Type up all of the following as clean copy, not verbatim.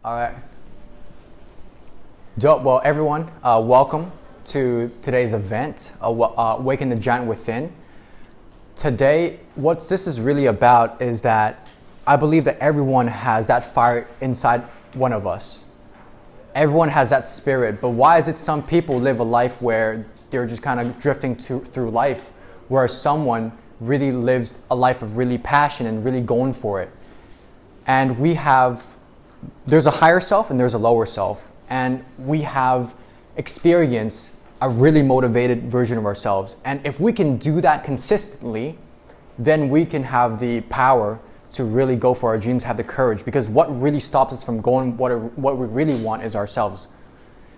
All right. Dope. Well, everyone, welcome to today's event, Awaken the Giant Within. Today, what this is really about is that I believe that everyone has that fire inside one of us. Everyone has that spirit, but why is it some people live a life where they're just kind of drifting through life, where someone really lives a life of really passion and really going for it? And there's a higher self and there's a lower self. And we have experienced a really motivated version of ourselves. And if we can do that consistently, then we can have the power to really go for our dreams, have the courage, because what really stops us from going what we really want is ourselves.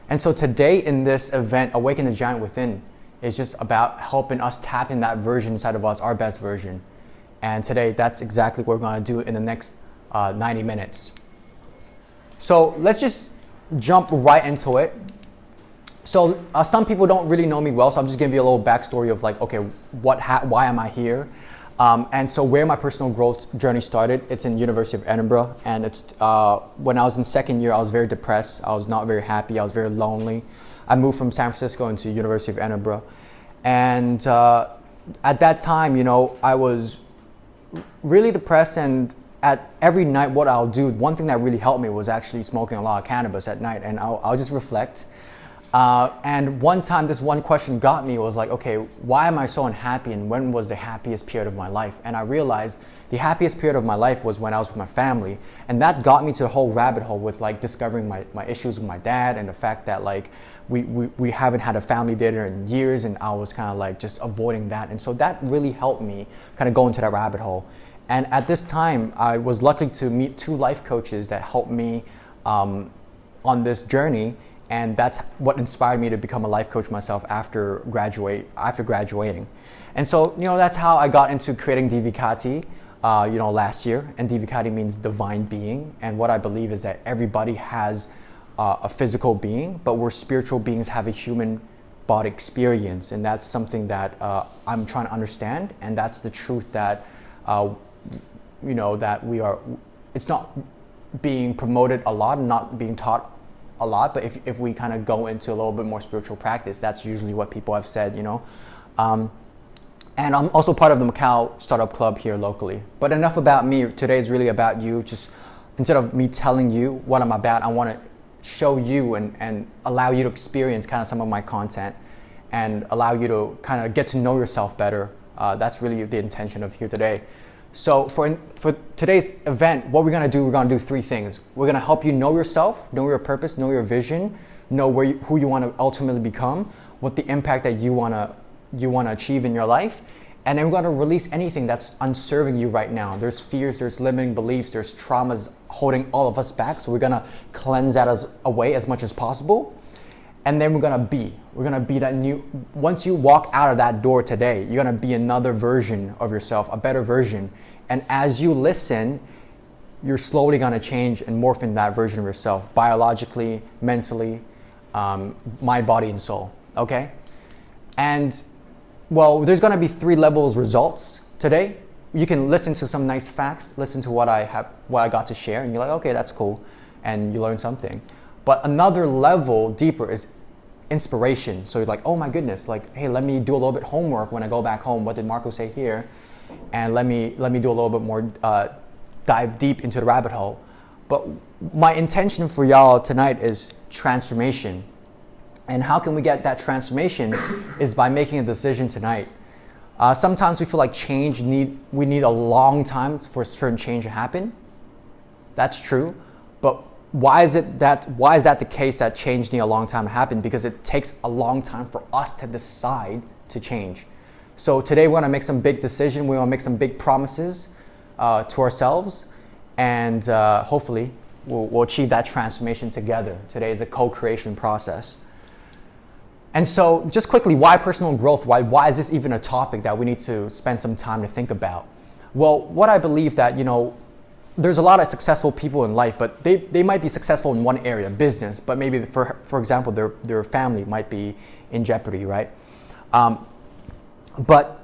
And so today in this event, Awaken the Giant Within, is just about helping us tap in that version inside of us, our best version. And today, that's exactly what we're going to do in the next 90 minutes. So let's just jump right into it. So some people don't really know me well, so I'm just giving you a little backstory of like, okay, why am I here? And so where my personal growth journey started, it's in University of Edinburgh. And it's when I was in second year, I was very depressed. I was not very happy. I was very lonely. I moved from San Francisco into University of Edinburgh. And at that time, I was really depressed, and at every night what I'll do, one thing that really helped me was actually smoking a lot of cannabis at night, and I'll just reflect. And one time this one question got me, was like, okay, why am I so unhappy, and when was the happiest period of my life? And I realized the happiest period of my life was when I was with my family, and that got me to a whole rabbit hole with like discovering my issues with my dad, and the fact that like we haven't had a family dinner in years, and I was kind of like just avoiding that. And so that really helped me kind of go into that rabbit hole. And at this time, I was lucky to meet two life coaches that helped me on this journey. And that's what inspired me to become a life coach myself after graduating. And so, that's how I got into creating Divicati, last year. And Divicati means divine being. And what I believe is that everybody has a physical being, but we're spiritual beings, have a human body experience. And that's something that I'm trying to understand. And that's the truth that, that we are, it's not being promoted a lot and not being taught a lot, but if we kind of go into a little bit more spiritual practice, that's usually what people have said, And I'm also part of the Macau startup club here locally. But enough about me. Today is really about you. Just instead of me telling you what I'm about, I want to show you and allow you to experience kind of some of my content and allow you to kind of get to know yourself better. That's really the intention of here today. So for today's event, what we're going to do three things. We're going to help you know yourself, know your purpose, know your vision, know who you want to ultimately become, what the impact that you want to achieve in your life. And then we're going to release anything that's unserving you right now. There's fears, there's limiting beliefs, there's traumas holding all of us back. So we're going to cleanse that away as much as possible. And then we're going to be that new, once you walk out of that door today, you're going to be another version of yourself, a better version. And as you listen, you're slowly going to change and morph in that version of yourself, biologically, mentally, mind, body, and soul, okay? And, well, there's going to be 3 levels results today. You can listen to some nice facts, listen to what I got to share, and you're like, okay, that's cool, and you learn something. But another level deeper is inspiration. So you're like, oh my goodness, like, hey, let me do a little bit homework when I go back home. What did Marco say here? And let me do a little bit more, dive deep into the rabbit hole. But my intention for y'all tonight is transformation. And how can we get that transformation is by making a decision tonight. Sometimes we feel like we need a long time for a certain change to happen. That's true. But why is that the case that change needs a long time to happen? Because it takes a long time for us to decide to change. So today we're going to make some big decisions. We're going to make some big promises to ourselves, and hopefully we'll achieve that transformation together. Today is a co-creation process. And so just quickly, why personal growth? Why is this even a topic that we need to spend some time to think about? Well, what I believe that, there's a lot of successful people in life, but they might be successful in one area, business, but maybe for example, their family might be in jeopardy, right? But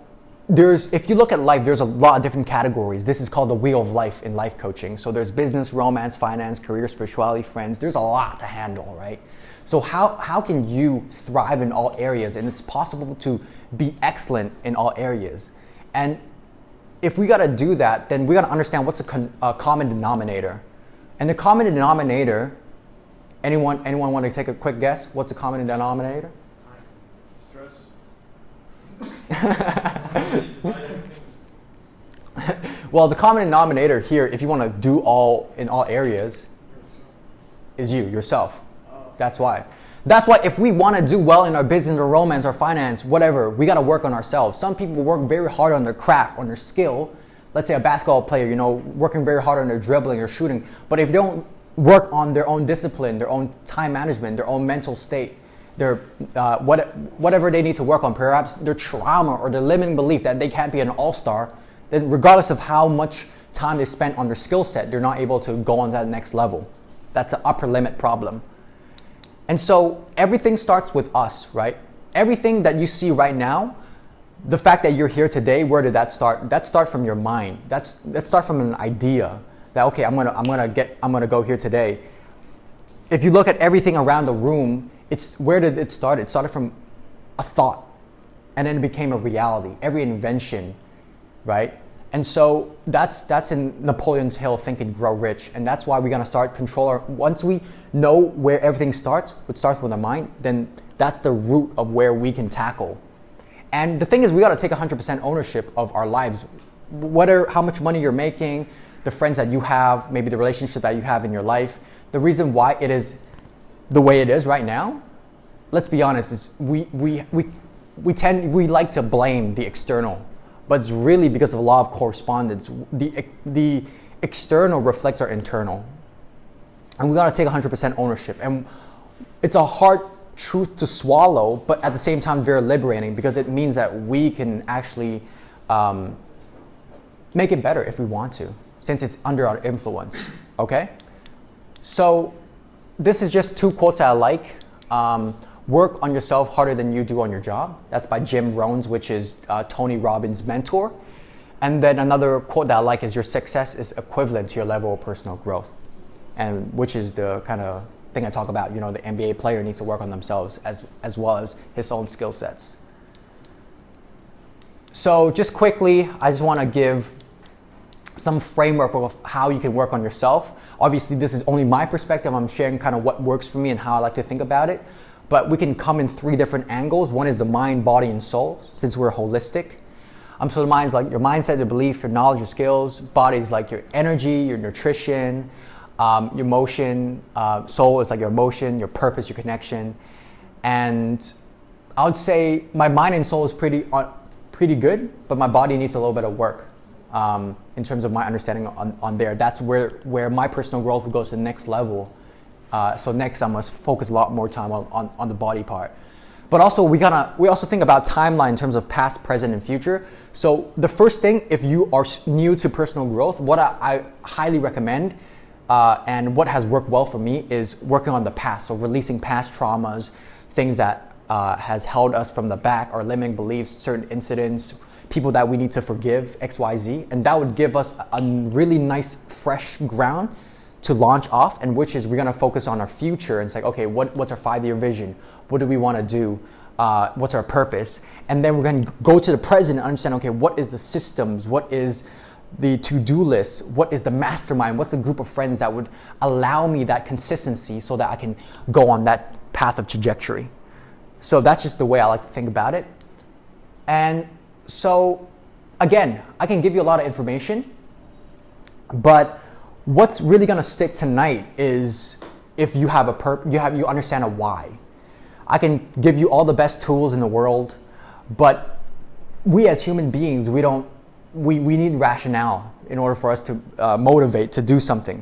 if you look at life, there's a lot of different categories. This is called the wheel of life in life coaching. So there's business, romance, finance, career, spirituality, friends. There's a lot to handle, right? So how can you thrive in all areas? And it's possible to be excellent in all areas. And if we got to do that, then we got to understand what's a common denominator. And the common denominator, anyone want to take a quick guess? What's a common denominator? Stress. Well, the common denominator here, if you want to do all in all areas, is yourself. That's why. That's why if we want to do well in our business or romance or finance, whatever, we got to work on ourselves. Some people work very hard on their craft, on their skill. Let's say a basketball player, working very hard on their dribbling or shooting. But if they don't work on their own discipline, their own time management, their own mental state, their whatever they need to work on, perhaps their trauma or their limiting belief that they can't be an all-star, then regardless of how much time they spent on their skill set, they're not able to go on to that next level. That's an upper limit problem. And so everything starts with us, right? Everything that you see right now, the fact that you're here today, where did that start? That start from your mind. That start from an idea that, okay, I'm gonna go here today. If you look at everything around the room, where did it start? It started from a thought, and then it became a reality. Every invention, right? And so that's in Napoleon's Hill, Think and Grow Rich. And that's why we're gonna start once we know where everything starts, it starts with the mind, then that's the root of where we can tackle. And the thing is, we gotta take 100% ownership of our lives. How much money you're making, the friends that you have, maybe the relationship that you have in your life. The reason why it is the way it is right now, let's be honest, is we like to blame the external. But it's really because of a law of correspondence. The external reflects our internal. And we gotta take 100% ownership. And it's a hard truth to swallow, but at the same time very liberating, because it means that we can actually make it better if we want to, since it's under our influence, okay? So this is just 2 quotes that I like. Work on yourself harder than you do on your job. That's by Jim Rohns, which is Tony Robbins' mentor. And then another quote that I like is, your success is equivalent to your level of personal growth. And which is the kind of thing I talk about, the NBA player needs to work on themselves as well as his own skill sets. So just quickly, I just want to give some framework of how you can work on yourself. Obviously, this is only my perspective. I'm sharing kind of what works for me and how I like to think about it. But we can come in 3 different angles. One is the mind, body, and soul, since we're holistic. So the mind's like your mindset, your belief, your knowledge, your skills. Body is like your energy, your nutrition, your emotion. Soul is like your emotion, your purpose, your connection. And I would say my mind and soul is pretty good, but my body needs a little bit of work in terms of my understanding on there. That's where my personal growth would go to the next level. So next, I must focus a lot more time on the body part. But also, we also think about timeline in terms of past, present, and future. So the first thing, if you are new to personal growth, what I highly recommend and what has worked well for me is working on the past. So releasing past traumas, things that has held us from the back, our limiting beliefs, certain incidents, people that we need to forgive, XYZ. And that would give us a really nice, fresh ground to launch off, and which is we're gonna focus on our future and say, okay, what's our 5-year vision? What do we wanna do? What's our purpose? And then we're gonna go to the present and understand, okay, what is the systems? What is the to-do list? What is the mastermind? What's the group of friends that would allow me that consistency so that I can go on that path of trajectory? So that's just the way I like to think about it. And so, again, I can give you a lot of information, but what's really gonna stick tonight is if you have you understand a why. I can give you all the best tools in the world, but we as human beings, we need rationale in order for us to motivate to do something.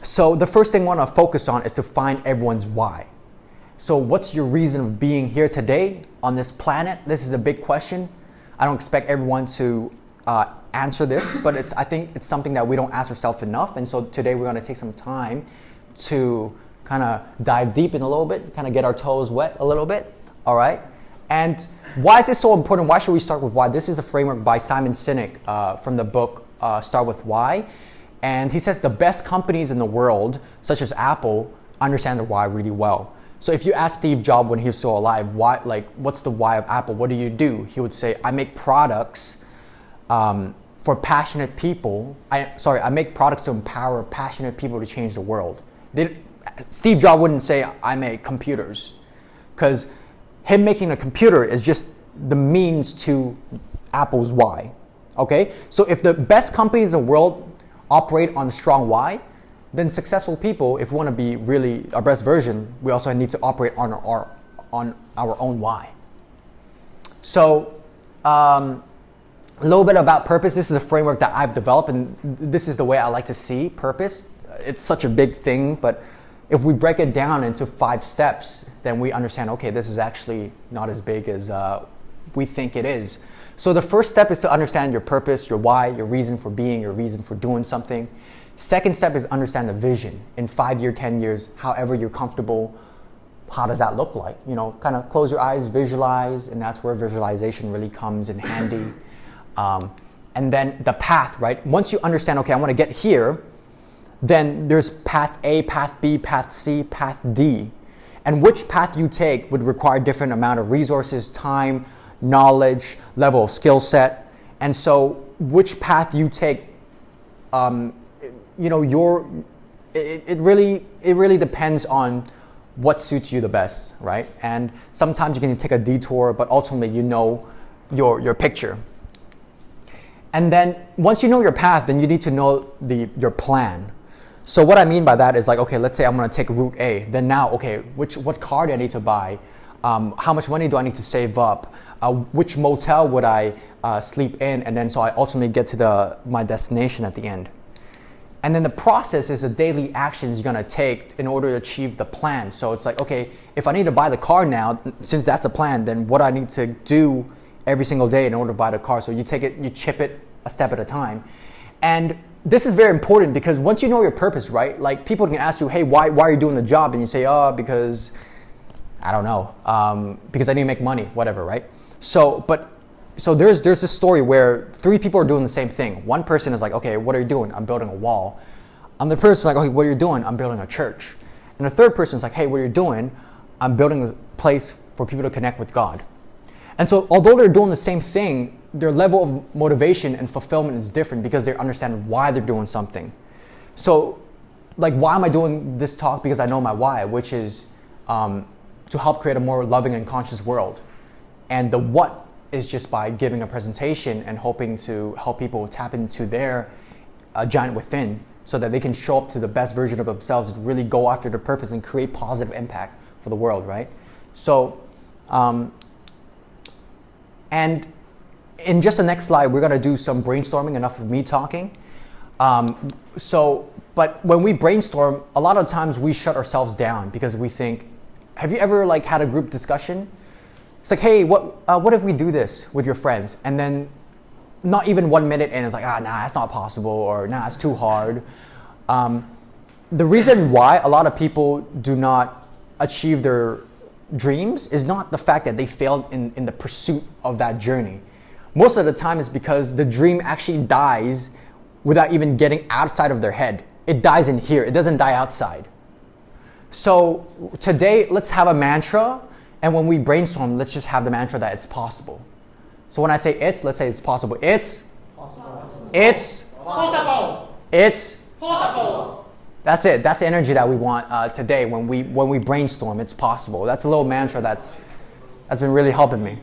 So the first thing I wanna focus on is to find everyone's why. So what's your reason of being here today on this planet? This is a big question. I don't expect everyone to answer this, but I think it's something that we don't ask ourselves enough. And so today we're gonna take some time to kind of dive deep in a little bit, kind of get our toes wet a little bit, all right? And why is this so important? Why should we start with why? This is a framework by Simon Sinek from the book Start With Why. And he says the best companies in the world, such as Apple, understand the why really well. So if you ask Steve Jobs when he was still alive, why, like, what's the why of Apple? What do? He would say, I make products for passionate people. I make products to empower passionate people to change the world. Steve Jobs wouldn't say, I make computers, because him making a computer is just the means to Apple's why. Okay? So if the best companies in the world operate on a strong why, then successful people, if we want to be really our best version, we also need to operate on our own why. So a little bit about purpose. This is a framework that I've developed, and this is the way I like to see purpose. It's such a big thing, but if we break it down into 5 steps, then we understand, okay, this is actually not as big as we think it is. So the first step is to understand your purpose, your why, your reason for being, your reason for doing something. Second step is understand the vision. In 5 years, 10 years, however you're comfortable, how does that look like? You know, kind of close your eyes, visualize, and that's where visualization really comes in handy. And then the path, right? Once you understand, okay, I want to get here, then there's path A, path B, path C, path D. And which path you take would require different amount of resources, time, knowledge, level of skill set. And so which path you take, it really depends on what suits you the best, right? And sometimes you can take a detour, but ultimately you know your picture. And then once you know your path, then you need to know your plan. So what I mean by that is like, okay, let's say I'm going to take route A. Then now, okay, what car do I need to buy? How much money do I need to save up? Which motel would I sleep in? And then so I ultimately get to my destination at the end. And then the process is the daily actions you're going to take in order to achieve the plan. So it's like, okay, if I need to buy the car now, since that's a plan, then what I need to do every single day in order to buy the car. So you chip it a step at a time. And this is very important because once you know your purpose, right? Like people can ask you, hey, why are you doing the job? And you say, because I don't know, because I need to make money, whatever, right? So there's this story where 3 people are doing the same thing. One person is like, okay, what are you doing? I'm building a wall. And the person's like, okay, what are you doing? I'm building a church. And the third person's like, hey, what are you doing? I'm building a place for people to connect with God. And so although they're doing the same thing, their level of motivation and fulfillment is different because they understand why they're doing something. So like, why am I doing this talk? Because I know my why, which is to help create a more loving and conscious world. And the what is just by giving a presentation and hoping to help people tap into their giant within so that they can show up to the best version of themselves and really go after their purpose and create positive impact for the world, right? So, and in just the next slide, we're gonna do some brainstorming, enough of me talking. But when we brainstorm, a lot of times we shut ourselves down because we think, have you ever like had a group discussion? It's like, hey, what if we do this with your friends? And then not even 1 minute in, it's like, nah, that's not possible, or nah, it's too hard. The reason why a lot of people do not achieve their dreams is not the fact that they failed in the pursuit of that journey. Most of the time it's because the dream actually dies without even getting outside of their head. It dies in here, it doesn't die outside. So today, let's have a mantra, and when we brainstorm, let's just have the mantra that it's possible. So when I say let's say it's possible. It's possible. It's possible. It's possible. That's it. That's the energy that we want today when we brainstorm. It's possible. That's a little mantra that's been really helping me.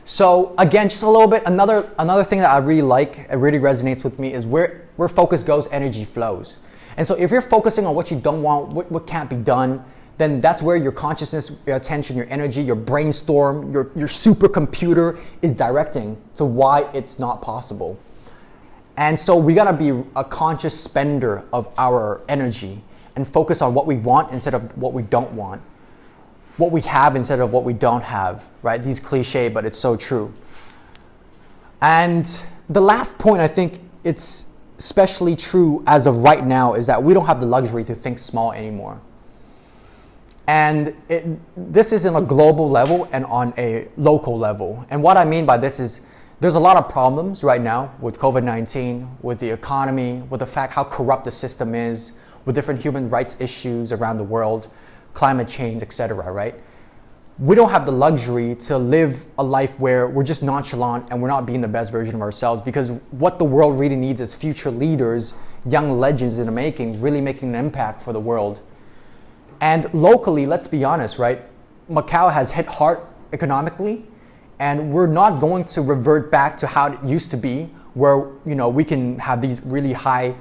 So again, just a little bit. Another thing that I really like, it really resonates with me, is where focus goes, energy flows. And so if you're focusing on what you don't want, what can't be done, then that's where your consciousness, your attention, your energy, your brainstorm, your supercomputer is directing to why it's not possible. And so we gotta be a conscious spender of our energy and focus on what we want instead of what we don't want. What we have instead of what we don't have, right? These cliche, but it's so true. And the last point, I think it's especially true as of right now, is that we don't have the luxury to think small anymore. And this is on a global level and on a local level. And what I mean by this is there's a lot of problems right now with COVID-19, with the economy, with the fact how corrupt the system is, with different human rights issues around the world, climate change, etc., right? We don't have the luxury to live a life where we're just nonchalant and we're not being the best version of ourselves, because what the world really needs is future leaders, young legends in the making, really making an impact for the world. And locally, let's be honest, right? Macau has hit hard economically, and we're not going to revert back to how it used to be, where we can have these really high,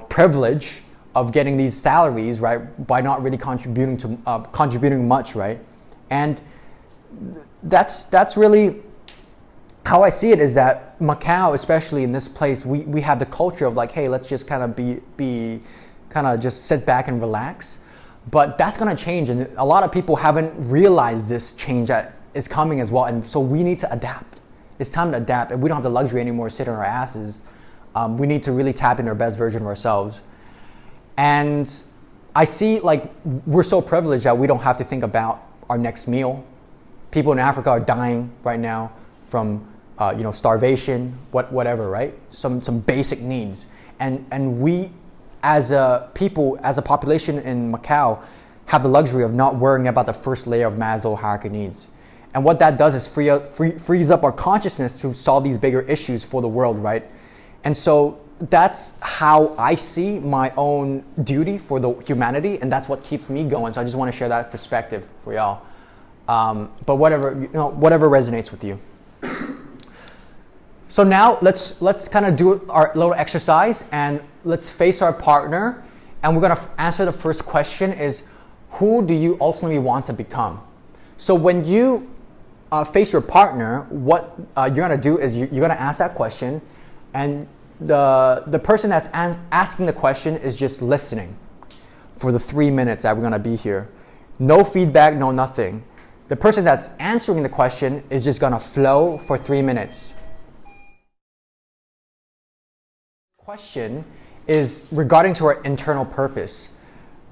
privilege of getting these salaries, right, by not really contributing much, right? And that's really how I see it, is that Macau, especially in this place, we have the culture of like, hey, let's just kind of be kind of just sit back and relax. But that's going to change, and a lot of people haven't realized this change that is coming as well, and so we need to adapt. It's time to adapt, and we don't have the luxury anymore to sit on our asses. We need to really tap into our best version of ourselves. And I see, like, we're so privileged that we don't have to think about our next meal. People in Africa are dying right now from starvation, whatever, right? Some basic needs, and we, as a people, as a population in Macau, have the luxury of not worrying about the first layer of Maslow hierarchy needs. And what that does is frees up our consciousness to solve these bigger issues for the world, right? And so that's how I see my own duty for the humanity, and that's what keeps me going. So I just want to share that perspective for y'all. But whatever resonates with you. So now let's kind of do our little exercise, and let's face our partner, and we're gonna answer the first question: is who do you ultimately want to become? So when you face your partner, what you're gonna do is you're gonna ask that question, and the person that's asking the question is just listening for the 3 minutes that we're gonna be here. No feedback, no nothing. The person that's answering the question is just gonna flow for 3 minutes. Question is regarding to our internal purpose.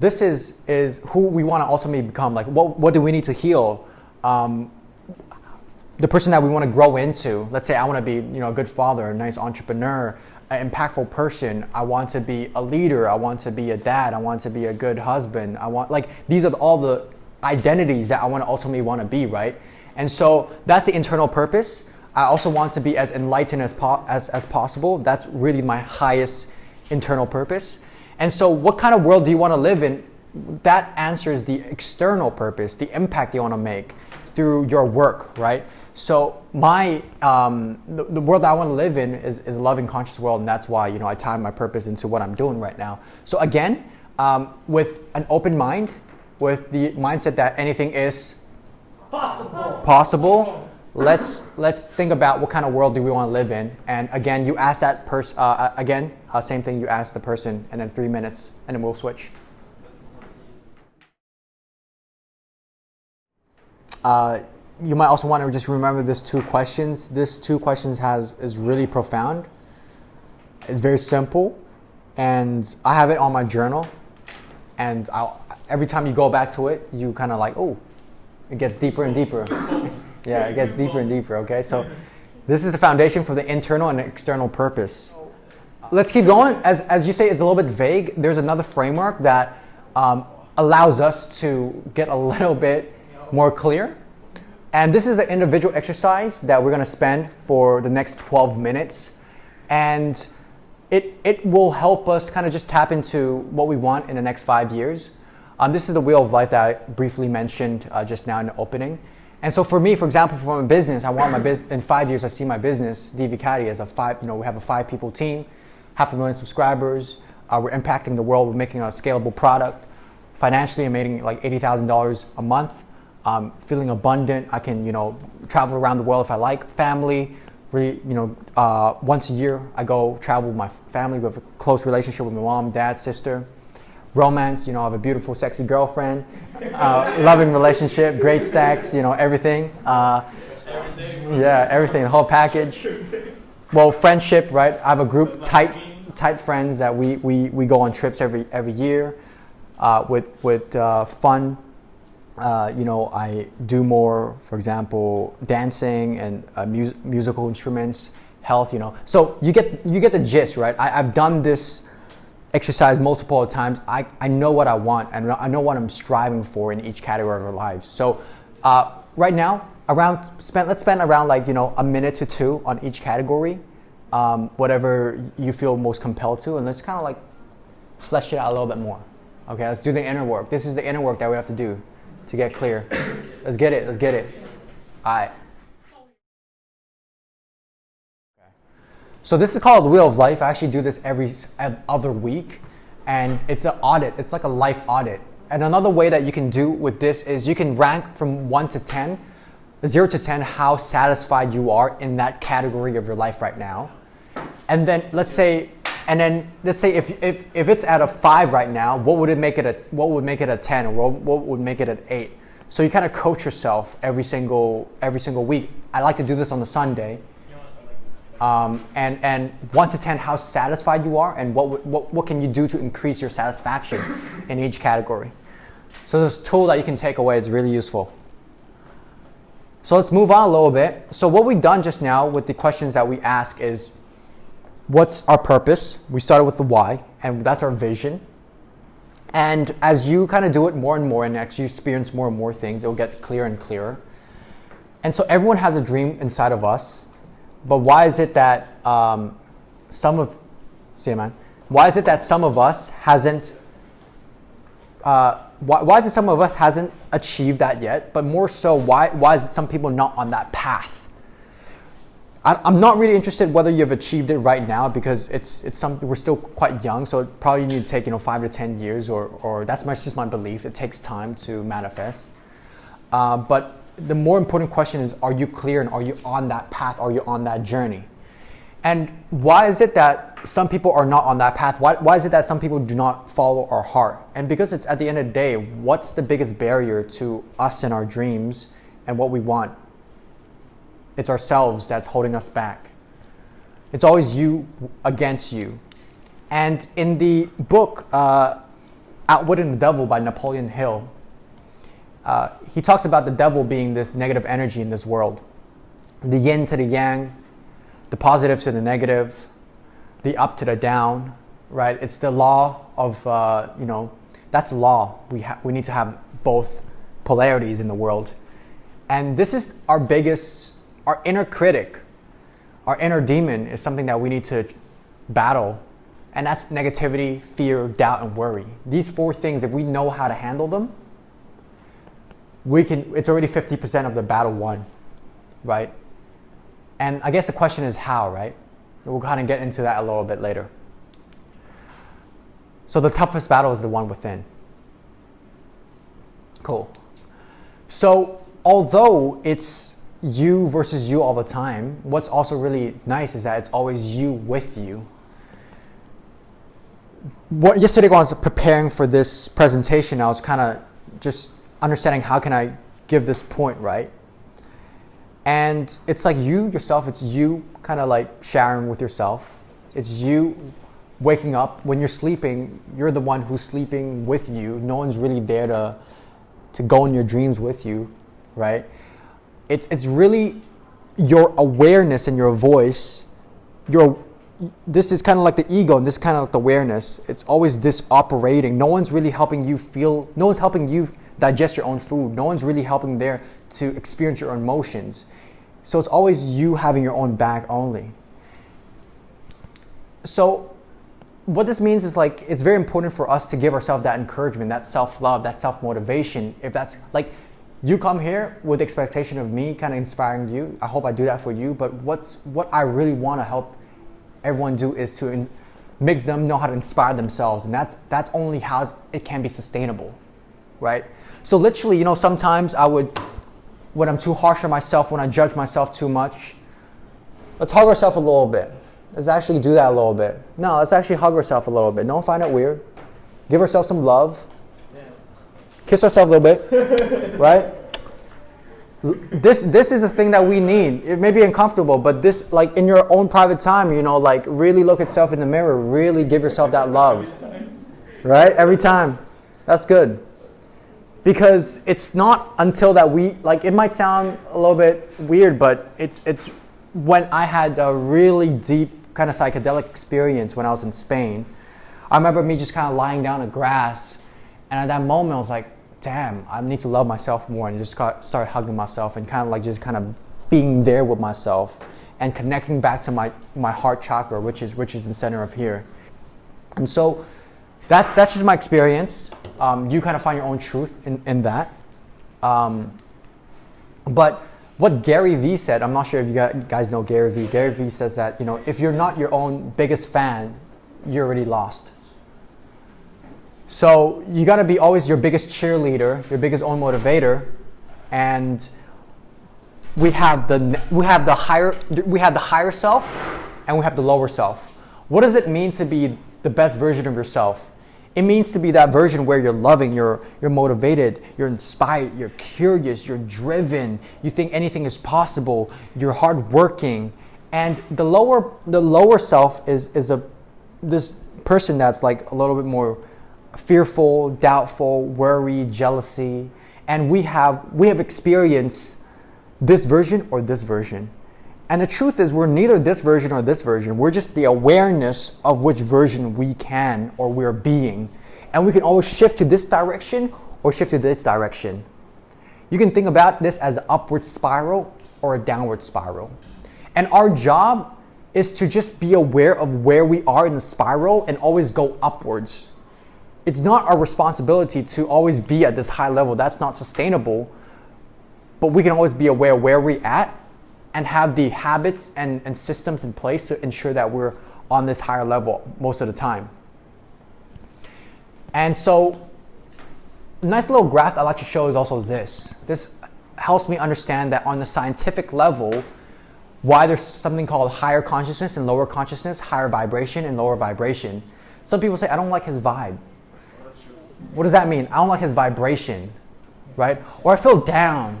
This is who we want to ultimately become. Like, what do we need to heal? The person that we want to grow into. Let's say I want to be a good father, a nice entrepreneur, an impactful person. I want to be a leader. I want to be a dad. I want to be a good husband. These are all the identities that I want to ultimately want to be, right? And so that's the internal purpose. I also want to be as enlightened as possible. That's really my highest internal purpose. And so what kind of world do you want to live in? That answers the external purpose, the impact you want to make through your work, right? So the world that I want to live in is a loving, conscious world, and that's why I tie my purpose into what I'm doing right now. So again, with an open mind, with the mindset that anything is possible. Let's think about what kind of world do we want to live in. And again, you ask that person, same thing, you ask the person, and then 3 minutes, and then we'll switch. You might also want to just remember this 2 questions. This 2 questions is really profound. It's very simple, and I have it on my journal, and every time you go back to it, you kind of like, oh, it gets deeper and deeper. Yeah, it gets deeper and deeper, okay? So this is the foundation for the internal and external purpose. Let's keep going. As you say, it's a little bit vague. There's another framework that allows us to get a little bit more clear. And this is the individual exercise that we're going to spend for the next 12 minutes. And it will help us kind of just tap into what we want in the next 5 years. This is the wheel of life that I briefly mentioned just now in the opening. And so for me, for example, for my business, I want my business in 5 years. I see my business, Divicati, as we have a 5-people team, 500,000 subscribers. We're impacting the world. We're making a scalable product. Financially, I'm making like $80,000 a month. Feeling abundant. I can, travel around the world if I like. Family, really, once a year I go travel with my family. We have a close relationship with my mom, dad, sister. Romance, I have a beautiful, sexy girlfriend. Loving relationship, great sex, everything. Yeah, everything, the whole package. Well, friendship, right? I have a group, tight friends that we go on trips every year. with fun. I do more, for example, dancing and musical instruments, health. So you get the gist, right? I've done this exercise multiple times. I know what I want, and I know what I'm striving for in each category of our lives. So right now, let's spend around a minute to two on each category, whatever you feel most compelled to, and let's kind of flesh it out a little bit more. Okay, let's do the inner work. This is the inner work that we have to do to get clear. Let's get it. All right. So this is called the Wheel of Life. I actually do this every other week, and it's an audit. It's like a life audit. And another way that you can do with this is you can rank from 1 to 10, 0 to 10, how satisfied you are in that category of your life right now. And then let's say if it's at a 5 right now, what would make it a 10, or what would make it an 8? So you kind of coach yourself every single week. I like to do this on the Sunday. And 1 to 10, how satisfied you are, and what can you do to increase your satisfaction in each category. So this tool that you can take away, it's really useful. So let's move on a little bit. So what we've done just now with the questions that we ask is, what's our purpose? We started with the why, and that's our vision. And as you kind of do it more and more, and as you experience more and more things, it'll get clearer and clearer. And so everyone has a dream inside of us. But why is it that some of us hasn't achieved that yet? But more so, why is it some people not on that path? I'm not really interested whether you've achieved it right now, because we're still quite young, so it probably need to take 5 to 10 years, or that's just my belief. It takes time to manifest. But the more important question is, are you clear, and are you on that path? Are you on that journey? And why is it that some people are not on that path? Why is it that some people do not follow our heart? And because it's at the end of the day, what's the biggest barrier to us and our dreams and what we want? It's ourselves that's holding us back. It's always you against you. And in the book, Outwitting the Devil by Napoleon Hill, he talks about the devil being this negative energy in this world. The yin to the yang, the positive to the negative, the up to the down, right? It's the law of, that's law. We need to have both polarities in the world. And this is our inner critic, our inner demon is something that we need to battle. And that's negativity, fear, doubt, and worry. These 4 things, if we know how to handle them, it's already 50% of the battle won, right? And I guess the question is how, right? We'll kind of get into that a little bit later. So the toughest battle is the one within. Cool. So although it's you versus you all the time, what's also really nice is that it's always you with you. Yesterday when I was preparing for this presentation, I was kind of just understanding how can I give this point, right? And it's like you yourself, it's you kind of sharing with yourself. It's you waking up. When you're sleeping, you're the one who's sleeping with you. No one's really there to go in your dreams with you, right? It's really your awareness and your voice. This is kind of like the ego, and this is kind of like the awareness. It's always this operating. No one's really helping you feel. No one's helping you digest your own food. No one's really helping there to experience your own emotions. So it's always you having your own back only. So what this means is it's very important for us to give ourselves that encouragement, that self-love, that self-motivation. If that's you come here with the expectation of me kind of inspiring you, I hope I do that for you. But what I really want to help everyone do is to make them know how to inspire themselves. And that's only how it can be sustainable, right? So literally, sometimes when I'm too harsh on myself, when I judge myself too much, let's hug ourselves a little bit. Let's actually do that a little bit. No, let's actually hug ourselves a little bit. Don't find it weird. Give ourselves some love. Yeah. Kiss ourselves a little bit, right? This is the thing that we need. It may be uncomfortable, but this, in your own private time, really look at yourself in the mirror. Really give yourself that love, right? Every time. That's good. Because it's not until that we, like, it might sound a little bit weird, but it's when I had a really deep kind of psychedelic experience when I was in Spain. I remember me just kind of lying down in grass, and at that moment I was like, damn, I need to love myself more, and just start hugging myself and kind of like just kind of being there with myself and connecting back to my heart chakra, which is the center of here. And so that's just my experience. You kind of find your own truth in that. But what Gary Vee said, I'm not sure if you guys know Gary Vee. Gary Vee says that, if you're not your own biggest fan, you're already lost. So you got to be always your biggest cheerleader, your biggest own motivator, and we have the higher self, and we have the lower self. What does it mean to be the best version of yourself? It means to be that version where you're loving, you're motivated, you're inspired, you're curious, you're driven, you think anything is possible, you're hardworking. And the lower self is this person that's like a little bit more fearful, doubtful, worry, jealousy. And we have experienced this version or this version. And the truth is, we're neither this version or this version. We're just the awareness of which version we can or we're being. And we can always shift to this direction or shift to this direction. You can think about this as an upward spiral or a downward spiral. And our job is to just be aware of where we are in the spiral and always go upwards. It's not our responsibility to always be at this high level. That's not sustainable. But we can always be aware where we're at and have the habits and systems in place to ensure that we're on this higher level most of the time. And so, a nice little graph I like to show is also this. This helps me understand that on the scientific level, why there's something called higher consciousness and lower consciousness, higher vibration and lower vibration. Some people say, I don't like his vibe. That's true. What does that mean? I don't like his vibration, right? Or I feel down.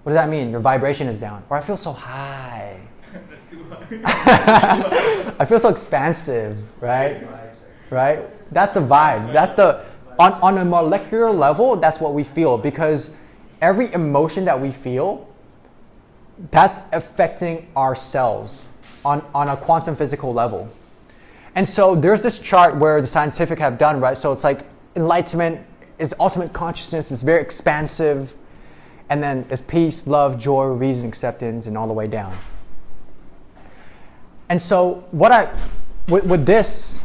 What does that mean? Your vibration is down. Or I feel so high. That's too high. I feel so expansive, right? Right? That's the vibe. That's on a molecular level, that's what we feel, because every emotion that we feel, that's affecting our cells on a quantum physical level. And so there's this chart where the scientific have done, right? So it's like enlightenment is ultimate consciousness, it's very expansive. And then it's peace, love, joy, reason, acceptance, and all the way down. And so with this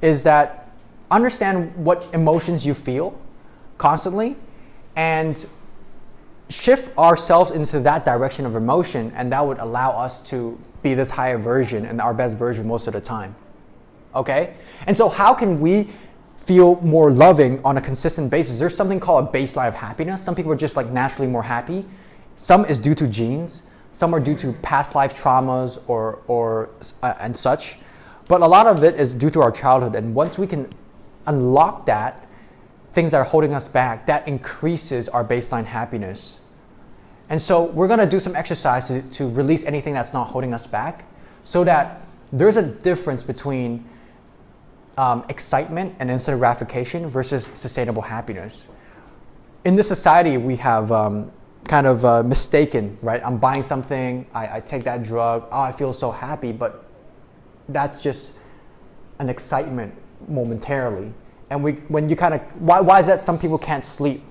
is that understand what emotions you feel constantly and shift ourselves into that direction of emotion, and that would allow us to be this higher version and our best version most of the time. Okay? And so how can we feel more loving on a consistent basis? There's something called a baseline of happiness. Some people are just like naturally more happy. Some is due to genes. Some are due to past life traumas or and such. But a lot of it is due to our childhood. And once we can unlock that, things that are holding us back, that increases our baseline happiness. And so we're going to do some exercise to release anything that's not holding us back, so that there's a difference between excitement and instant gratification versus sustainable happiness. In this society, we have mistaken, right? I'm buying something, I take that drug, I feel so happy, but that's just an excitement momentarily. And why is that some people can't sleep?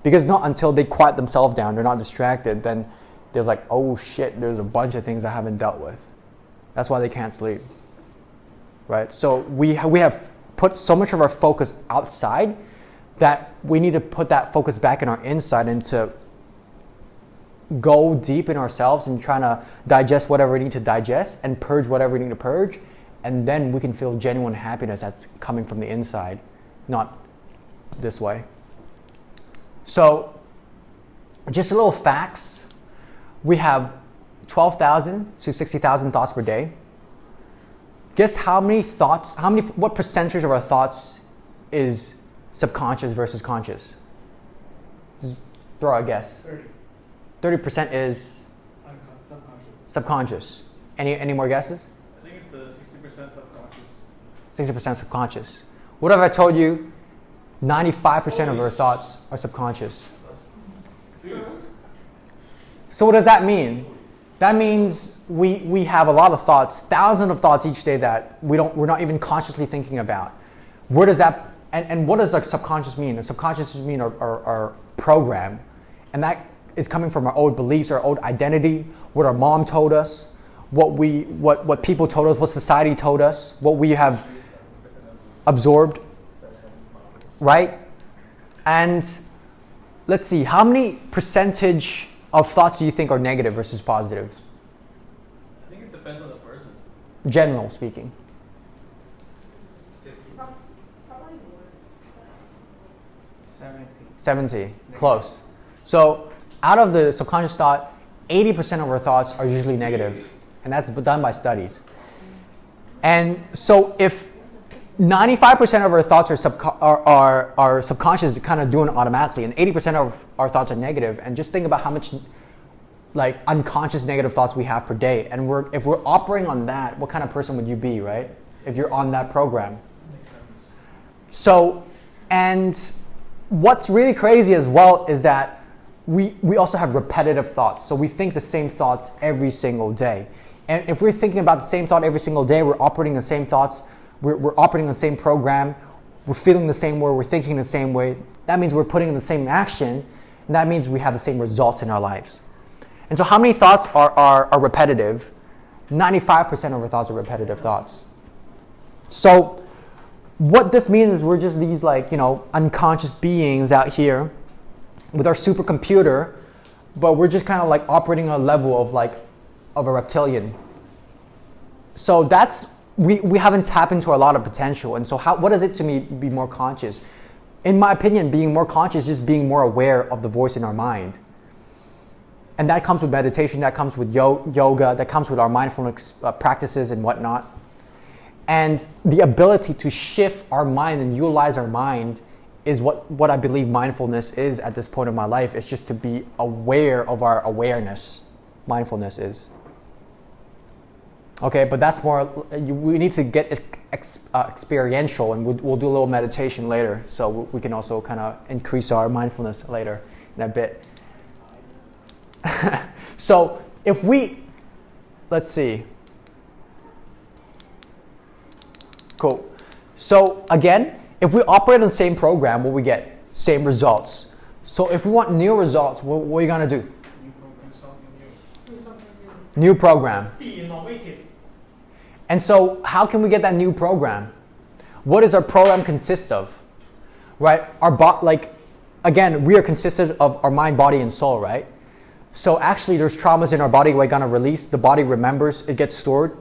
Because not until they quiet themselves down, they're not distracted, then there's like, oh shit, there's a bunch of things I haven't dealt with. That's why they can't sleep. Right? So we have put so much of our focus outside that we need to put that focus back in our inside and to go deep in ourselves and trying to digest whatever we need to digest and purge whatever we need to purge, and then we can feel genuine happiness that's coming from the inside, not this way. So just a little facts. We have 12,000 to 60,000 thoughts per day. Guess what percentage of our thoughts is subconscious versus conscious? Just throw out a guess. 30% is subconscious. Any more guesses? I think it's 60% subconscious. 60% subconscious. What if I told you 95% of our thoughts are subconscious. So what does that mean? That means we have a lot of thoughts, thousands of thoughts each day that we're not even consciously thinking about. Where does that and what does our subconscious mean? The subconscious mean our program, and that is coming from our old beliefs, our old identity, what our mom told us, what people told us, what society told us, what we have absorbed, right? And let's see, how many percentage of thoughts do you think are negative versus positive? I think it depends on the person. General speaking. Probably more. 70. Close. So out of the subconscious thought, 80% of our thoughts are usually negative. And that's done by studies. And so if 95% of our thoughts are subconscious, kind of doing it automatically, and 80% of our thoughts are negative, and just think about how much like unconscious negative thoughts we have per day. And if we're operating on that, what kind of person would you be, right? If you're on that program. Makes sense. So, and what's really crazy as well is that we also have repetitive thoughts. So we think the same thoughts every single day. And if we're thinking about the same thought every single day, we're operating the same thoughts, we're operating the same program, we're feeling the same way, we're thinking the same way. That means we're putting in the same action, and that means we have the same results in our lives. And so how many thoughts are repetitive? 95% of our thoughts are repetitive thoughts. So what this means is we're just these unconscious beings out here with our supercomputer, but we're just kind of like operating on a level of a reptilian. So we haven't tapped into a lot of potential. And so what is it to me be more conscious? In my opinion, being more conscious is just being more aware of the voice in our mind. And that comes with meditation, that comes with yoga, that comes with our mindfulness practices and whatnot. And the ability to shift our mind and utilize our mind is what I believe mindfulness is at this point of my life. It's just to be aware of our awareness. Mindfulness is. Okay, but that's more, we need to get experiential, and we'll do a little meditation later, so we can also kind of increase our mindfulness later in a bit. So if let's see. Cool. So again, if we operate on the same program, what we get? Same results. So if we want new results, what are you going to do? You go do something new. Do something new. New program. Be innovative. And so how can we get that new program? What does our program consist of? Right? Again, we are consisted of our mind, body, and soul, right? So actually there's traumas in our body we're going to release. The body remembers, it gets stored.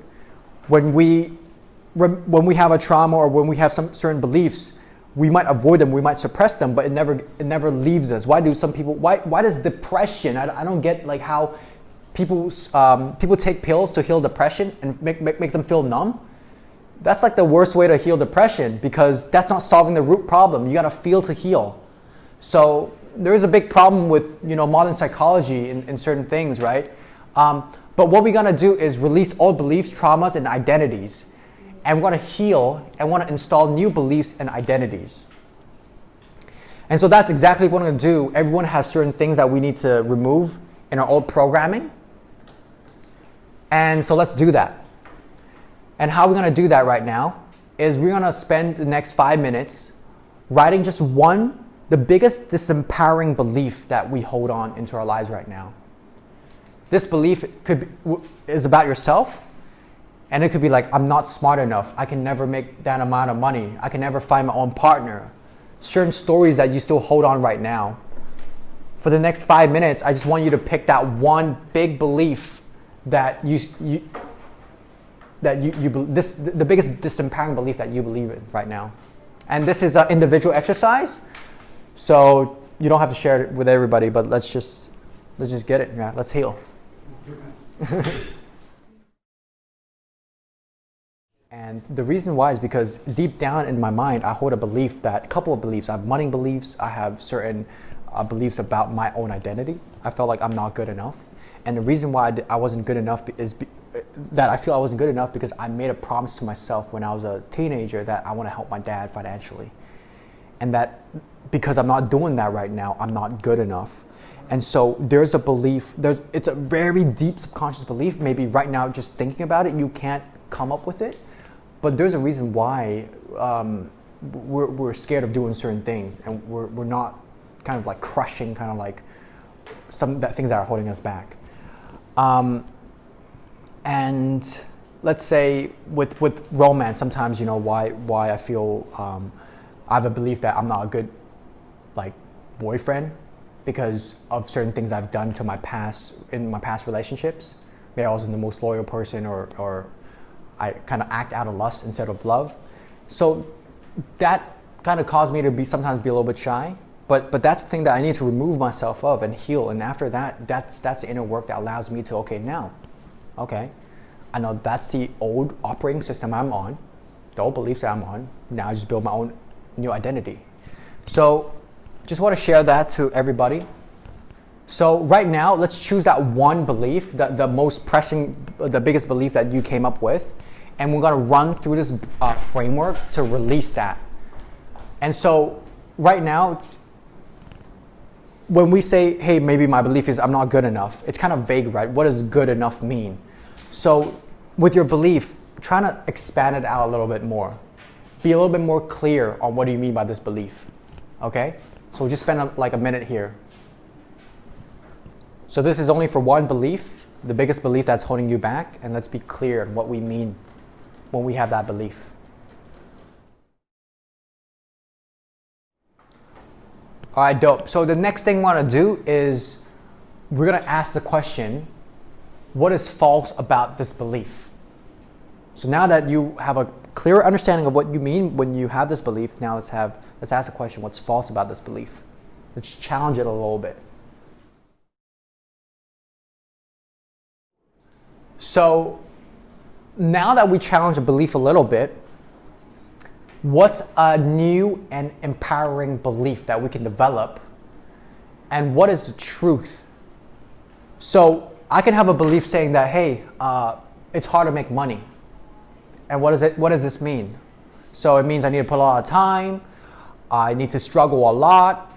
When we have a trauma or when we have some certain beliefs, we might avoid them, we might suppress them, but it never leaves us. Why does depression, I don't get how people take pills to heal depression and make them feel numb. That's the worst way to heal depression, because that's not solving the root problem. You got to feel to heal. So there is a big problem with modern psychology in certain things, right? But what we're gonna do is release old beliefs, traumas, and identities, and we're gonna heal and want to install new beliefs and identities. And so that's exactly what we're gonna do. Everyone has certain things that we need to remove in our old programming, and so let's do that. And how we're gonna do that right now is we're gonna spend the next 5 minutes writing just the biggest disempowering belief that we hold on into our lives right now. This belief is about yourself, and it could be I'm not smart enough. I can never make that amount of money. I can never find my own partner. Certain stories that you still hold on right now. For the next 5 minutes, I just want you to pick that one big belief that the biggest disempowering belief that you believe in right now. And this is an individual exercise. So you don't have to share it with everybody, but let's just get it. Yeah, let's heal. And the reason why is because deep down in my mind, I hold a couple of beliefs. I have money beliefs. I have certain beliefs about my own identity. I felt like I'm not good enough. And the reason why I wasn't good enough is that I feel I wasn't good enough because I made a promise to myself when I was a teenager that I want to help my dad financially. and that because I'm not doing that right now, I'm not good enough. And so there's a belief, it's a very deep subconscious belief. Maybe right now, just thinking about it, you can't come up with it. But there's a reason why we're scared of doing certain things, and we're not kind of like crushing, kind of like things that are holding us back. And let's say with romance, sometimes, you know, why I feel I have a belief that I'm not a good like boyfriend, because of certain things I've done to my past relationships. Maybe I wasn't the most loyal person, or I kind of act out of lust instead of love. So that kind of caused me to sometimes be a little bit shy. But that's the thing that I need to remove myself of and heal. And after that, that's the inner work that allows me to, okay, I know that's the old operating system I'm on, the old beliefs that I'm on. Now I just build my own new identity. So just want to share that to everybody. So right now, let's choose that one belief, the most pressing, the biggest belief that you came up with. And we're going to run through this framework to release that. And so right now, when we say, hey, maybe my belief is I'm not good enough, it's kind of vague, right? What does good enough mean? So with your belief, try to expand it out a little bit more. Be a little bit more clear on what do you mean by this belief, okay? So we'll just spend a minute here. So this is only for one belief, the biggest belief that's holding you back, and let's be clear on what we mean when we have that belief. All right, dope. So the next thing we want to do is we're going to ask the question, what is false about this belief? So now that you have a clearer understanding of what you mean when you have this belief, now let's ask the question, what's false about this belief? Let's challenge it a little bit. So now that we challenge a belief a little bit, what's a new and empowering belief that we can develop? And what is the truth? So I can have a belief saying that, hey, it's hard to make money. And what does this mean? So it means I need to put a lot of time, I need to struggle a lot.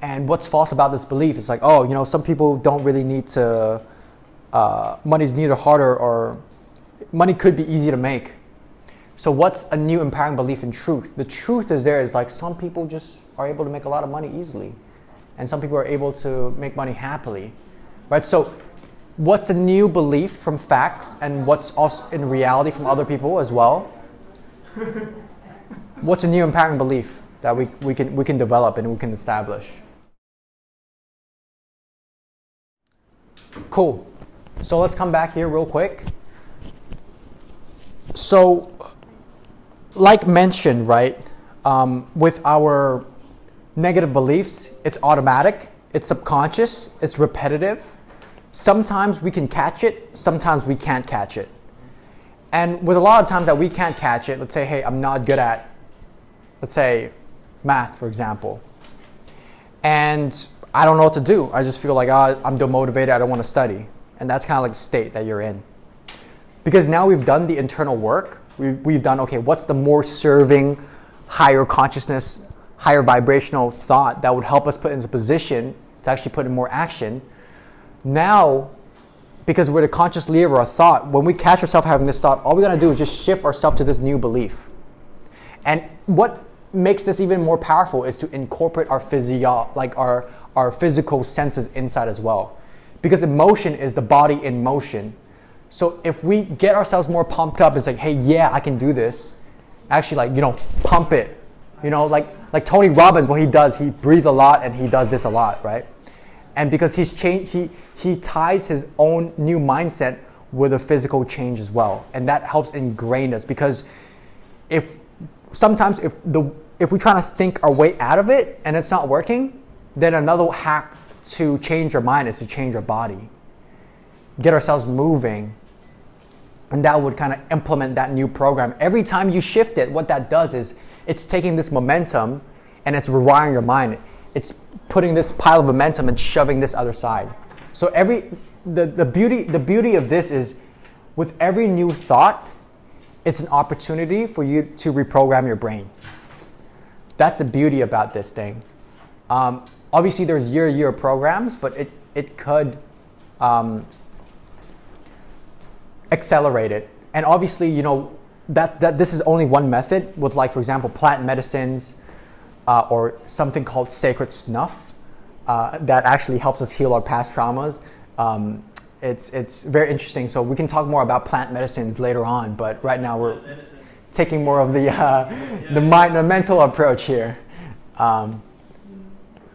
And what's false about this belief? It's like, oh, you know, some people don't really need to, money's neither harder, or money could be easy to make. So what's a new empowering belief in truth? The truth is like some people just are able to make a lot of money easily, and some people are able to make money happily, right? So what's a new belief from facts, and what's also in reality from other people as well? What's a new empowering belief that we can develop and we can establish? Cool. So let's come back here real quick. So like mentioned, right, with our negative beliefs, it's automatic, it's subconscious, it's repetitive. Sometimes we can catch it, sometimes we can't catch it. And with a lot of times that we can't catch it, let's say, hey, I'm not good at, let's say, math, for example. And I don't know what to do. I just feel like I'm demotivated, I don't want to study. And that's kind of like the state that you're in. Because now we've done the internal work. We've done, okay, what's the more serving, higher consciousness, higher vibrational thought that would help us put into position to actually put in more action. Now, because we're the conscious leader of our thought, when we catch ourselves having this thought, all we gotta do is just shift ourselves to this new belief. And what makes this even more powerful is to incorporate our our physical senses inside as well. Because emotion is the body in motion. So if we get ourselves more pumped up, it's like, hey, yeah, I can do this. Actually, pump it. Like Tony Robbins, what he does, he breathes a lot and he does this a lot, right? And because he's changed, he ties his own new mindset with a physical change as well. And that helps ingrain us, because if we try to think our way out of it and it's not working, then another hack to change your mind is to change your body. Get ourselves moving. And that would kind of implement that new program. Every time you shift it, what that does is it's taking this momentum and it's rewiring your mind. It's putting this pile of momentum and shoving this other side. So the beauty of this is, with every new thought, it's an opportunity for you to reprogram your brain. that's the beauty about this thing. Obviously, there's year programs, but it could accelerate it. And obviously, you know, that this is only one method with, like, for example, plant medicines or something called sacred snuff that actually helps us heal our past traumas. It's very interesting. So we can talk more about plant medicines later on, but right now we're taking more of the mental approach here.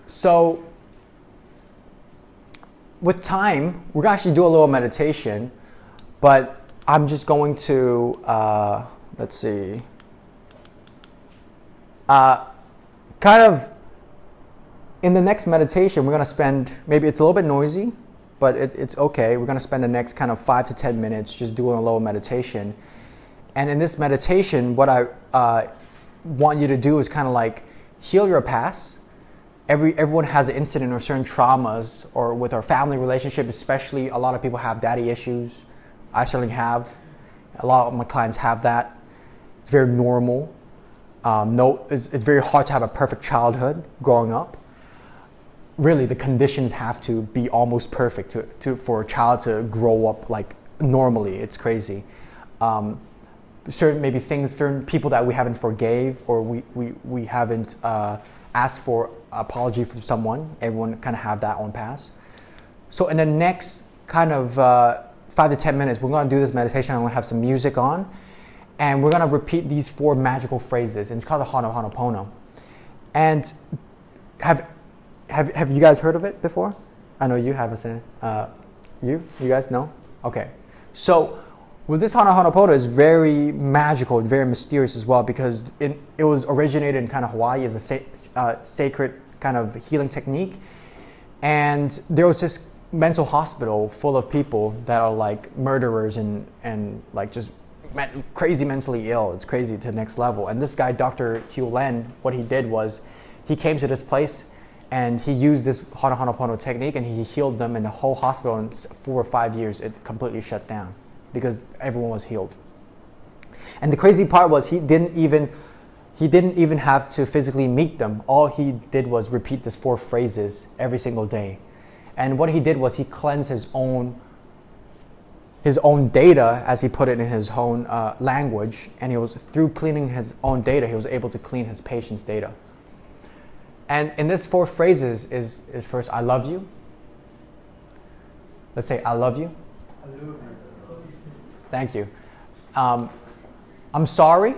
So with time, we're gonna actually do a little meditation, but I'm just going to let's see, kind of in the next meditation, we're gonna spend, maybe it's a little bit noisy, but it's okay. We're gonna spend the next kind of 5 to 10 minutes just doing a little meditation. And in this meditation, what I want you to do is kind of like heal your past. Everyone has an incident or certain traumas, or with our family relationship especially, a lot of people have daddy issues. I certainly have. A lot of my clients have that. It's very normal. It's very hard to have a perfect childhood growing up. Really, the conditions have to be almost perfect for a child to grow up like normally. It's crazy. Certain people that we haven't forgave, or we haven't asked for apology from someone. Everyone kind of have that on past. So in the next kind of 5 to 10 minutes, we're going to do this meditation. I'm going to have some music on, and we're going to repeat these 4 magical phrases. And it's called the Ho'oponopono. And have you guys heard of it before? I know you have, you guys know? Okay. So with this Ho'oponopono, is very magical and very mysterious as well, because it was originated in kind of Hawaii as a sacred kind of healing technique. And there was this mental hospital full of people that are like murderers and like just crazy mentally ill. It's crazy to the next level. And this guy, Dr. Hugh Len, what he did was he came to this place and he used this Ho'oponopono technique, and he healed them, in the whole hospital in 4 or 5 years. It completely shut down because everyone was healed. And the crazy part was he didn't even have to physically meet them. All he did was repeat these 4 phrases every single day. And what he did was he cleansed his own data, as he put it in his own language, and he was, through cleaning his own data, he was able to clean his patient's data. And in this 4 phrases is first, I love you. Let's say, I love you. I love you. Thank you. I'm sorry.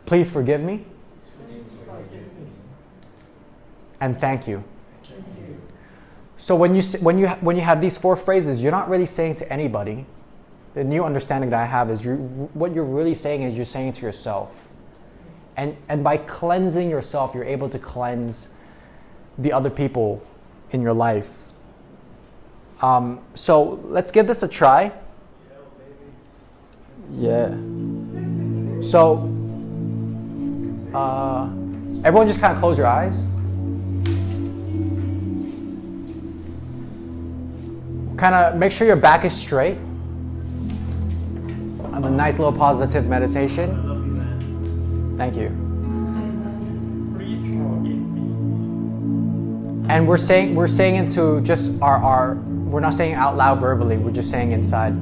Please forgive me. And thank you. So when you have these 4 phrases, you're not really saying to anybody. The new understanding that I have is what you're really saying is you're saying to yourself. And by cleansing yourself, you're able to cleanse the other people in your life. So let's give this a try. Yeah. So everyone just kind of close your eyes. Kind of make sure your back is straight. And a nice little positive meditation. I love you, man. Thank you. Please forgive me. And we're saying into just our we're not saying out loud verbally, we're just saying inside.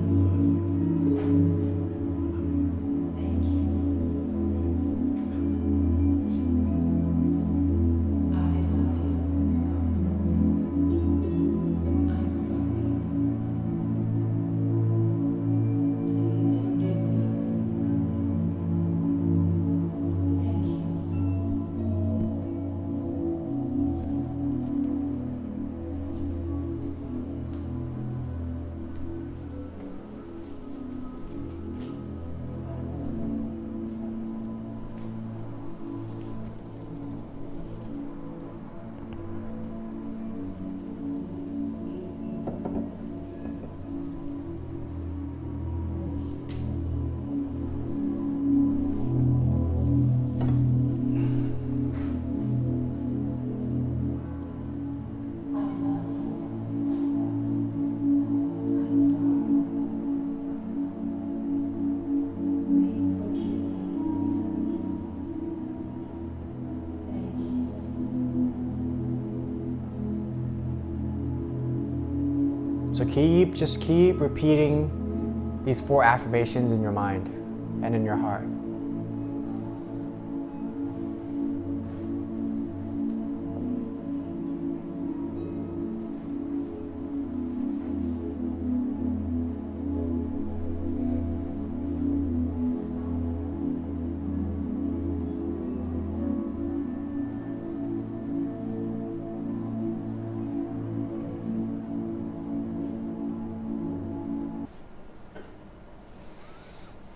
So just keep repeating these 4 affirmations in your mind and in your heart.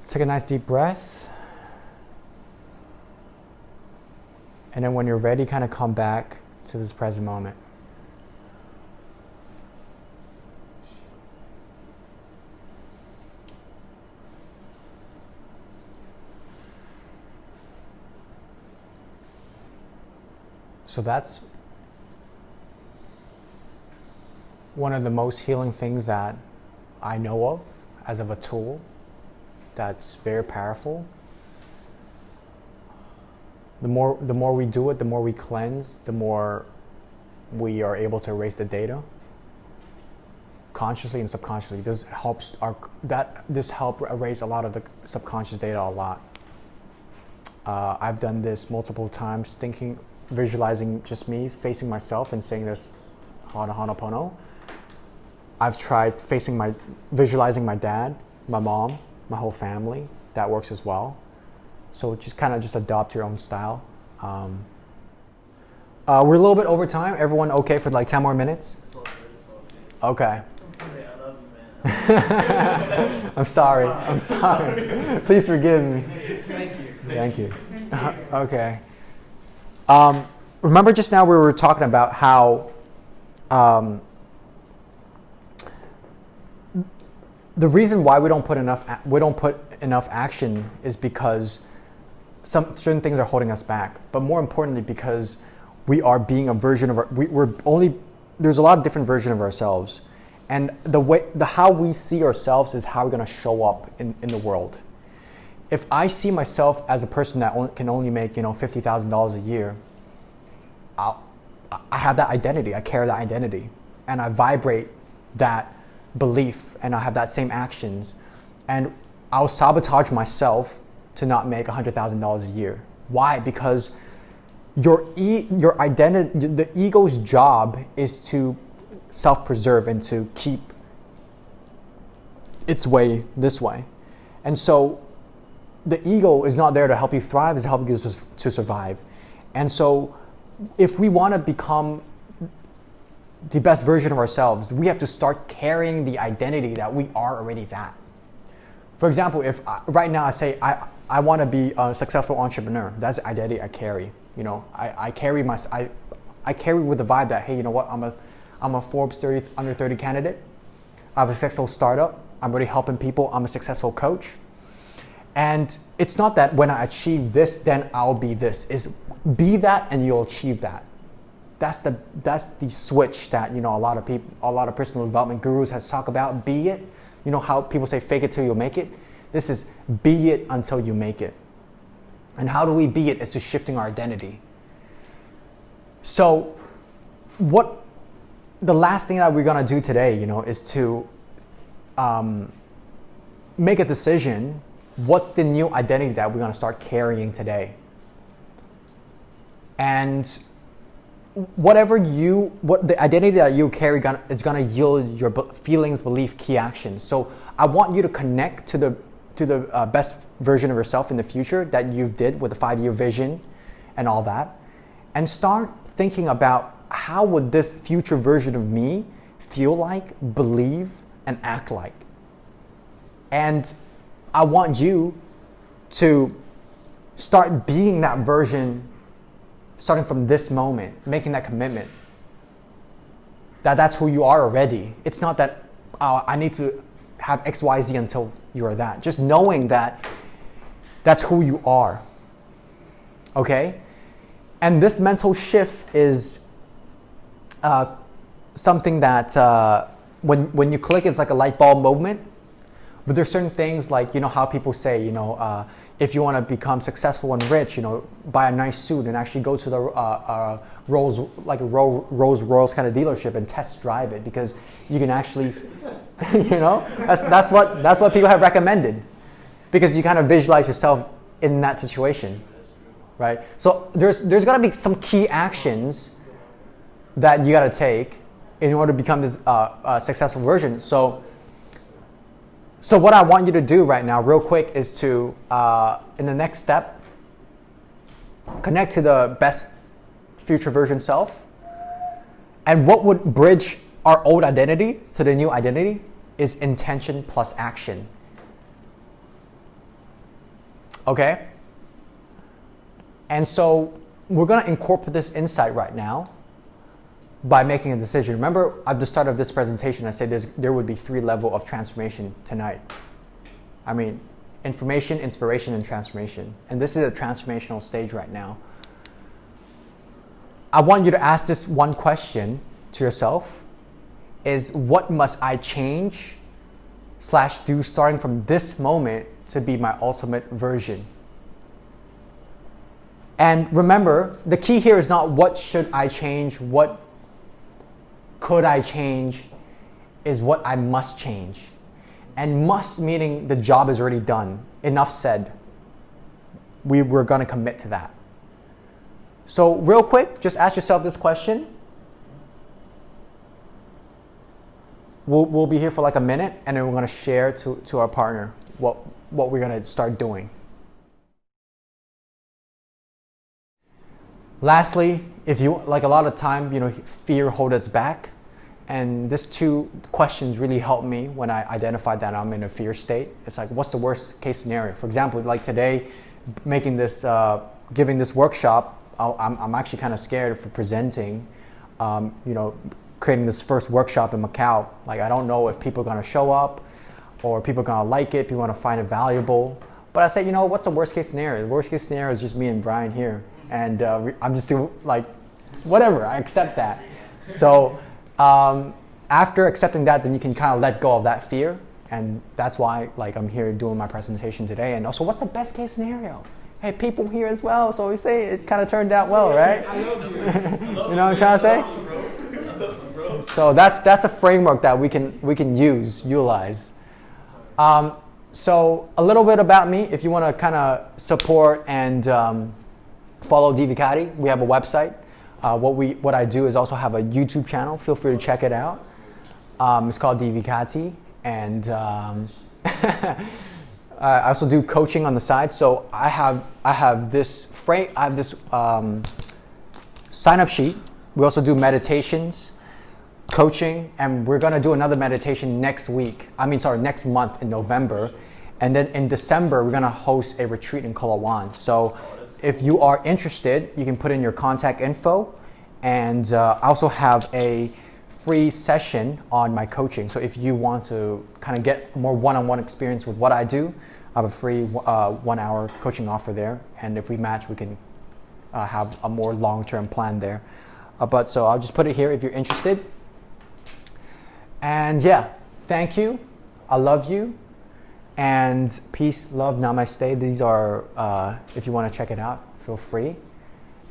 Take a nice deep breath. And then when you're ready, kind of come back to this present moment. So that's one of the most healing things that I know of as of a tool that's very powerful. The more we do it, the more we cleanse, the more we are able to erase the data consciously and subconsciously. This helps help erase a lot of the subconscious data a lot. I've done this multiple times, visualizing just me facing myself and saying this Ho'oponopono. I've tried visualizing my dad, my mom, my whole family. That works as well. So just adopt your own style. We're a little bit over time. Everyone okay for like 10 more minutes? It's all good. Okay. Someday I love you, man. I'm sorry. Please forgive me. Thank you. Okay. Remember just now we were talking about how the reason why we don't put enough action is because certain things are holding us back, but more importantly because we are being a version of there's a lot of different versions of ourselves, and how we see ourselves is how we're going to show up in the world. If I see myself as a person that can only make $50,000 a year, I have that identity. I carry that identity, and I vibrate that belief, and I have that same actions, and I'll sabotage myself to not make $100,000 a year. Why? Because your identity, the ego's job is to self-preserve and to keep its way this way, and so the ego is not there to help you thrive; it's to help you to survive. And so, if we want to become the best version of ourselves, we have to start carrying the identity that we are already that. For example, if right now I say I want to be a successful entrepreneur, that's the identity I carry. I carry with the vibe that, hey, you know what, I'm a Forbes under 30 candidate. I have a successful startup. I'm really helping people. I'm a successful coach. And it's not that when I achieve this, then I'll be this. It's be that and you'll achieve that. That's the switch that a lot of personal development gurus has talked about. Be it. You know how people say fake it till you make it? This is be it until you make it. And how do we be it? It's just shifting our identity. So the last thing that we're gonna do today, is to make a decision. What's the new identity that we're gonna start carrying today? And what the identity that you carry is gonna yield your feelings, belief, key actions. So I want you to connect to the best version of yourself in the future that you did with the 5-year vision and all that, and start thinking about how would this future version of me feel like, believe, and act like. And I want you to start being that version starting from this moment, making that commitment. That's who you are already. It's not that I need to have XYZ until you are that. Just knowing that that's who you are. Okay? And this mental shift is something that when you click, it's like a light bulb moment. But there's certain things like, how people say, if you want to become successful and rich, buy a nice suit and actually go to the Rolls Royce kind of dealership and test drive it, because you can actually, that's what people have recommended, because you kind of visualize yourself in that situation, right? So there's got to be some key actions that you got to take in order to become this successful version. So what I want you to do right now, real quick, is to, in the next step, connect to the best future version self. And what would bridge our old identity to the new identity is intention plus action. Okay? And so we're going to incorporate this insight right now by making a decision. Remember, at the start of this presentation, I said there would be 3 levels of transformation tonight. I mean, information, inspiration, and transformation. And this is a transformational stage right now. I want you to ask this one question to yourself, is what must I change / do starting from this moment to be my ultimate version? And remember, the key here is not what should I change, what could I change, is what I must change. And must meaning the job is already done. Enough said. We're going to commit to that. So real quick, just ask yourself this question. We'll be here for like a minute, and then we're going to share to our partner what we're going to start doing. Lastly, if you, like a lot of time, fear holds us back. And these 2 questions really helped me when I identified that I'm in a fear state. It's like, what's the worst case scenario? For example, like today, making this, giving this workshop, I'm actually kind of scared for presenting, creating this first workshop in Macau. Like, I don't know if people are going to show up, or people are going to like it, people are going to find it valuable. But I said, what's the worst case scenario? The worst case scenario is just me and Brian here. And I'm just like, whatever, I accept that. So after accepting that, then you can kind of let go of that fear. And that's why I'm here doing my presentation today. And also, what's the best case scenario? Hey, people here as well. So we say it kind of turned out well, right? I love you. You know what I'm trying to say? So that's a framework that we can utilize. So a little bit about me, if you want to kind of support and follow Divicati, we have a website. What I do is also have a YouTube channel. Feel free to check it out. It's called Divicati, and I also do coaching on the side. So I have this sign-up sheet. We also do meditations, coaching, and we're gonna do another meditation next month in November. And then in December, we're going to host a retreat in Kalawan. So if you are interested, you can put in your contact info. And I also have a free session on my coaching. So if you want to kind of get more one-on-one experience with what I do, I have a free 1-hour coaching offer there. And if we match, we can have a more long-term plan there. So I'll just put it here if you're interested. And yeah, thank you. I love you. And peace, love, namaste. These are, if you want to check it out, feel free.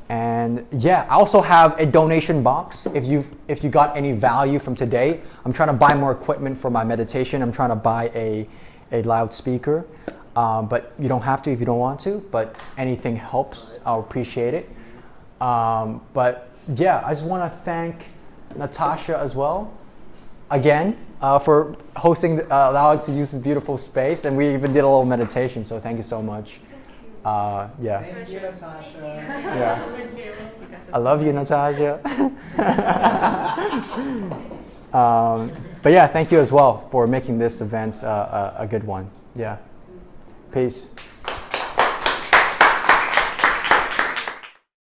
And yeah, I also have a donation box. If you got any value from today, I'm trying to buy more equipment for my meditation. I'm trying to buy a loudspeaker, but you don't have to if you don't want to. But anything helps. I'll appreciate it. But yeah, I just want to thank Natasha as well, again, for hosting, allowing us to use this beautiful space, and we even did a little meditation. So thank you so much. Yeah. Thank you, Natasha. Yeah. I love you, Natasha. But yeah, thank you as well for making this event a good one. Yeah. Peace.